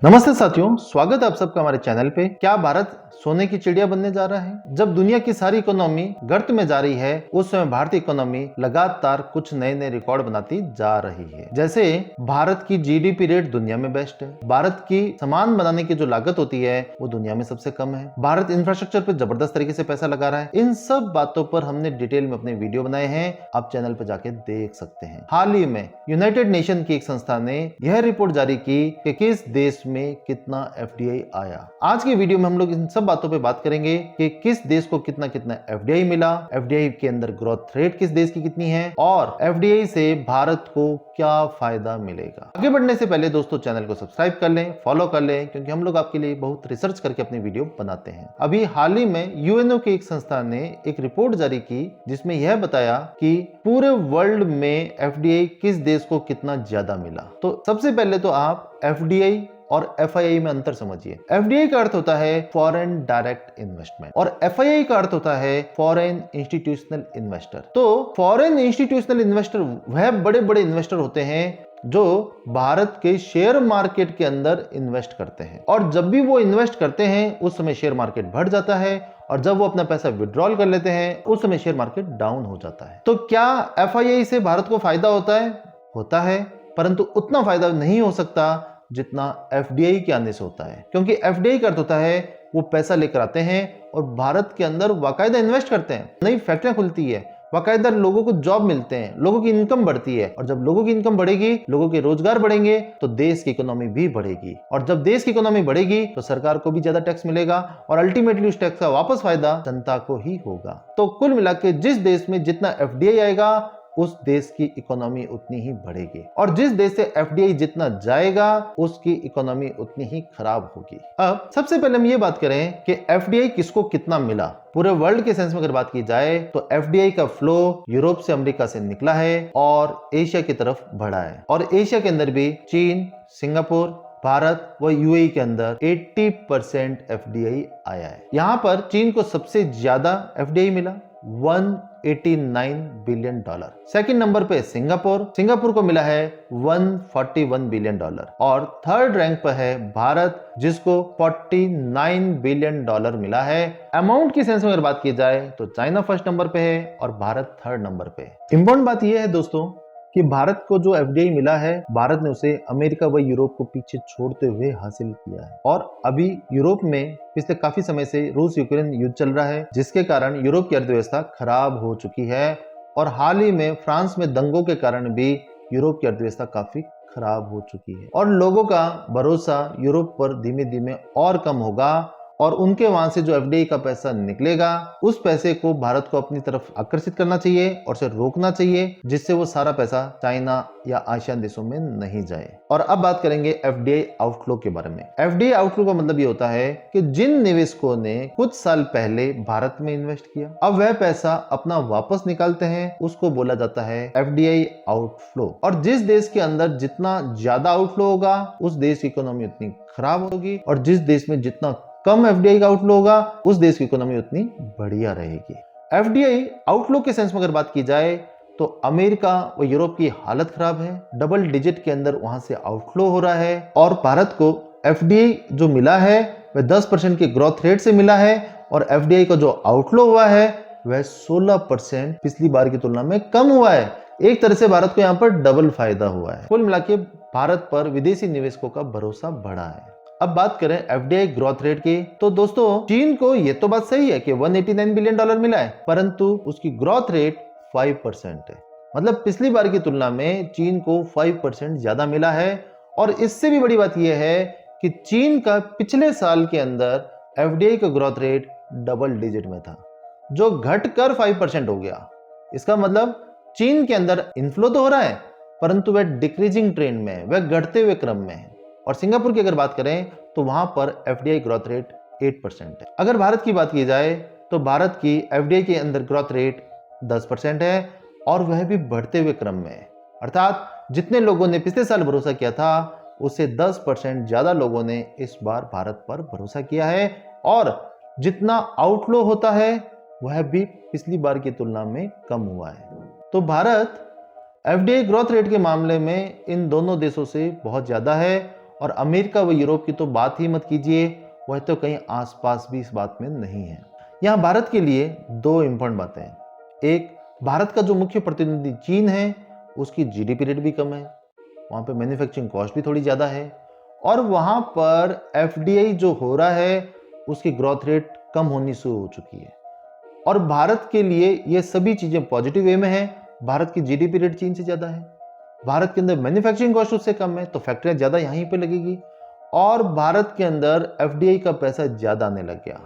नमस्ते साथियों, स्वागत है आप सबका हमारे चैनल पे। क्या भारत सोने की चिड़िया बनने जा रहा है? जब दुनिया की सारी इकोनॉमी गर्त में जा रही है, उस समय भारतीय इकोनॉमी लगातार कुछ नए नए रिकॉर्ड बनाती जा रही है। जैसे भारत की जीडीपी रेट दुनिया में बेस्ट है, भारत की सामान बनाने की जो लागत होती है वो दुनिया में सबसे कम है, भारत इंफ्रास्ट्रक्चर पे जबरदस्त तरीके से पैसा लगा रहा है। इन सब बातों पर हमने डिटेल में अपने वीडियो बनाए हैं, आप चैनल पर जाके देख सकते हैं। हाल ही में यूनाइटेड नेशन की एक संस्था ने यह रिपोर्ट जारी की कि किस देश में कितना एफडीआई आया। आज की वीडियो में हम लोग इन सब बातों पे बात करेंगे कि किस देश को कितना कितना एफडीआई मिला, एफडीआई के अंदर ग्रोथ रेट किस देश की कितनी है और एफडीआई से भारत को क्या फायदा मिलेगा। आगे बढ़ने से पहले दोस्तों चैनल को सब्सक्राइब कर लें, फॉलो कर लें, क्योंकि हम लोग आपके लिए बहुत रिसर्च करके अपनी वीडियो बनाते हैं। अभी हाल ही में यूएनओ की एक संस्था ने एक रिपोर्ट जारी की जिसमें यह बताया कि पूरे वर्ल्ड में एफडीआई किस देश को कितना ज्यादा मिला। तो सबसे पहले तो आप एफडीआई और एफआईआई में अंतर समझिए। एफडीआई का अर्थ होता है फॉरेन डायरेक्ट इन्वेस्टमेंट और एफआईआई का अर्थ होता है फॉरेन इंस्टीट्यूशनल इन्वेस्टर। तो फॉरेन इंस्टीट्यूशनल इन्वेस्टर वह बड़े बड़े इन्वेस्टर होते हैं जो भारत के शेयर मार्केट के अंदर इन्वेस्ट करते हैं, और जब भी वो इन्वेस्ट करते हैं उस समय शेयर मार्केट बढ़ जाता है, और जब वो अपना पैसा विड्रॉल कर लेते हैं उस समय शेयर मार्केट डाउन हो जाता है। तो क्या एफआईआई से भारत को फायदा होता है, परंतु उतना फायदा नहीं हो सकता जितना एफडीआई के आने से होता है, क्योंकि एफडीआई का अर्थ होता है वो पैसा लेकर आते हैं और भारत के अंदर बाकायदा इन्वेस्ट करते हैं, नई फैक्ट्रियां खुलती है, बाकायदा लोगों को जॉब मिलते हैं, लोगों की इनकम बढ़ती है, और जब लोगों की इनकम बढ़ेगी, लोगों के रोजगार बढ़ेंगे तो देश की इकोनॉमी भी बढ़ेगी, और जब देश की इकोनॉमी बढ़ेगी तो सरकार को भी ज्यादा टैक्स मिलेगा और अल्टीमेटली उस टैक्स का वापस फायदा जनता को ही होगा। तो कुल मिलाकर जिस देश में जितना एफडीआई आएगा उस देश की इकोनॉमी उतनी ही बढ़ेगी, और जिस देश से एफडीआई जितना जाएगा उसकी इकोनॉमी उतनी ही खराब होगी। अब सबसे पहले हम ये बात करें कि एफडीआई किसको कितना मिला। पूरे वर्ल्ड के सेंस में अगर बात की जाए तो एफडीआई का फ्लो यूरोप से अमेरिका से निकला है और एशिया की तरफ बढ़ा है, और एशिया के अंदर भी चीन, सिंगापुर, भारत व यूएई के अंदर 80% एफडीआई आया है। यहाँ पर चीन को सबसे ज्यादा एफडीआई मिला, 189 बिलियन डॉलर। सेकंड नंबर पे सिंगापुर को मिला है 141 बिलियन डॉलर, और थर्ड रैंक पर है भारत जिसको 49 बिलियन डॉलर मिला है। अमाउंट की सेंस में अगर बात की जाए तो चाइना फर्स्ट नंबर पे है और भारत थर्ड नंबर पे है। इंपॉर्टेंट बात यह है दोस्तों कि भारत को जो एफडीआई मिला है, भारत ने उसे अमेरिका व यूरोप को पीछे छोड़ते हुए हासिल किया है, और अभी यूरोप में पिछले काफी समय से रूस यूक्रेन युद्ध चल रहा है, जिसके कारण यूरोप की अर्थव्यवस्था खराब हो चुकी है, और हाल ही में फ्रांस में दंगों के कारण भी यूरोप की अर्थव्यवस्था काफी खराब हो चुकी है, और लोगों का भरोसा यूरोप पर धीमे धीमे और कम होगा, और उनके वहां से जो एफडीआई का पैसा निकलेगा उस पैसे को भारत को अपनी तरफ आकर्षित करना चाहिए और उसे रोकना चाहिए, जिससे वो सारा पैसा चाइना या आसियान देशों में नहीं जाए। और अब बात करेंगे एफडीआई आउटफ्लो के बारे में। एफडीआई आउटफ्लो का मतलब ये होता है कि जिन निवेशकों ने कुछ साल पहले भारत में इन्वेस्ट किया, अब वह पैसा अपना वापस निकालते हैं, उसको बोला जाता है एफडीआई आउटफ्लो। और जिस देश के अंदर जितना ज्यादा आउटफ्लो होगा उस देश की इकोनॉमी उतनी खराब होगी, और जिस देश में जितना कम एफडीआई का आउटफ्लो होगा उस देश की इकोनॉमी उतनी बढ़िया रहेगी। एफडीआई आउटफ्लो के सेंस में अगर बात की जाए तो अमेरिका व यूरोप की हालत खराब है, डबल डिजिट के अंदर वहां से आउटफ्लो हो रहा है, और भारत को एफडीआई जो मिला है वह 10% की ग्रोथ रेट से मिला है, और एफडीआई का जो आउटफ्लो हुआ है वह 16% पिछली बार की तुलना में कम हुआ है। एक तरह से भारत को यहाँ पर डबल फायदा हुआ है। कुल मिलाकर भारत पर विदेशी निवेशकों का भरोसा बढ़ा है। अब बात करें एफडीआई ग्रोथ रेट की, तो दोस्तों चीन को ये तो बात सही है कि 189 बिलियन डॉलर मिला है, परंतु उसकी ग्रोथ रेट 5% है। मतलब पिछली बार की तुलना में चीन को 5% ज्यादा मिला है, और इससे भी बड़ी बात यह है कि चीन का पिछले साल के अंदर एफडीआई का ग्रोथ रेट डबल डिजिट में था, जो घटकर 5% हो गया। इसका मतलब चीन के अंदर इनफ्लो तो हो रहा है, परंतु वह डिक्रीजिंग ट्रेंड में है, वह घटते हुए क्रम में है। और सिंगापुर की अगर बात करें तो वहां पर एफडीआई ग्रोथ रेट 8% है। अगर भारत की बात की जाए तो भारत की एफडीआई के अंदर ग्रोथ रेट 10% है, और वह भी बढ़ते हुए क्रम में है। अर्थात जितने लोगों ने पिछले साल भरोसा किया था उससे 10% ज्यादा लोगों ने इस बार भारत पर भरोसा किया है, और जितना आउटफ्लो होता है वह भी पिछली बार की तुलना में कम हुआ है। तो भारत एफडीआई ग्रोथ रेट के मामले में इन दोनों देशों से बहुत ज्यादा है, और अमेरिका व यूरोप की तो बात ही मत कीजिए, वह तो कहीं आसपास भी इस बात में नहीं है। यहाँ भारत के लिए दो इम्पोर्टेंट बातें हैं। एक, भारत का जो मुख्य प्रतिद्वंदी चीन है, उसकी जीडीपी रेट भी कम है, वहाँ पे मैन्युफैक्चरिंग कॉस्ट भी थोड़ी ज़्यादा है, और वहाँ पर एफडीआई जो हो रहा है उसकी ग्रोथ रेट कम होनी शुरू हो चुकी है। और भारत के लिए ये सभी चीज़ें पॉजिटिव वे में है। भारत की जीडीपी रेट चीन से ज़्यादा है, भारत के अंदर मैन्युफैक्चरिंग कॉस्ट उससे कम है, तो फैक्ट्रियाँ ज़्यादा यहीं पे लगेगी, और भारत के अंदर एफडीआई का पैसा ज़्यादा आने लग गया।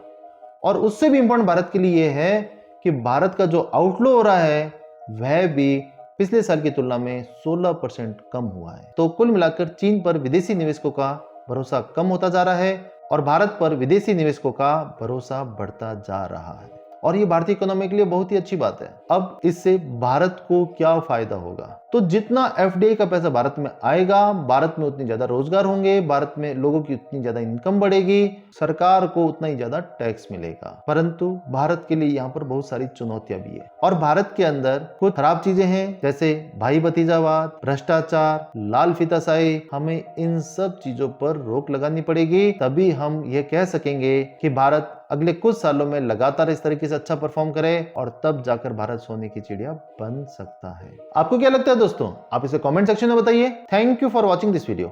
और उससे भी इंपॉर्टेंट भारत के लिए है कि भारत का जो आउटफ्लो हो रहा है वह भी पिछले साल की तुलना में 16% कम हुआ है। तो कुल मिलाकर चीन पर विदेशी निवेशकों का भरोसा कम होता जा रहा है और भारत पर विदेशी निवेशकों का भरोसा बढ़ता जा रहा है, और ये भारतीय इकोनॉमी के लिए बहुत ही अच्छी बात है। अब इससे भारत को क्या फायदा होगा? तो जितना एफडीआई का पैसा भारत में आएगा, भारत में उतनी ज्यादा रोजगार होंगे, भारत में लोगों की उतनी ज्यादा इनकम बढ़ेगी, सरकार को उतना ही ज्यादा टैक्स मिलेगा। परंतु भारत के लिए यहाँ पर बहुत सारी चुनौतियां भी है, और भारत के अंदर कुछ खराब चीजें हैं, जैसे भाई भतीजावाद, भ्रष्टाचार, लाल फीताशाही। हमें इन सब चीजों पर रोक लगानी पड़ेगी, तभी हम ये कह सकेंगे कि भारत अगले कुछ सालों में लगातार इस तरीके से अच्छा परफॉर्म करे, और तब जाकर भारत सोने की चिड़िया बन सकता है। आपको क्या लगता है दोस्तों? आप इसे कमेंट सेक्शन में बताइए। Thank you for watching this video.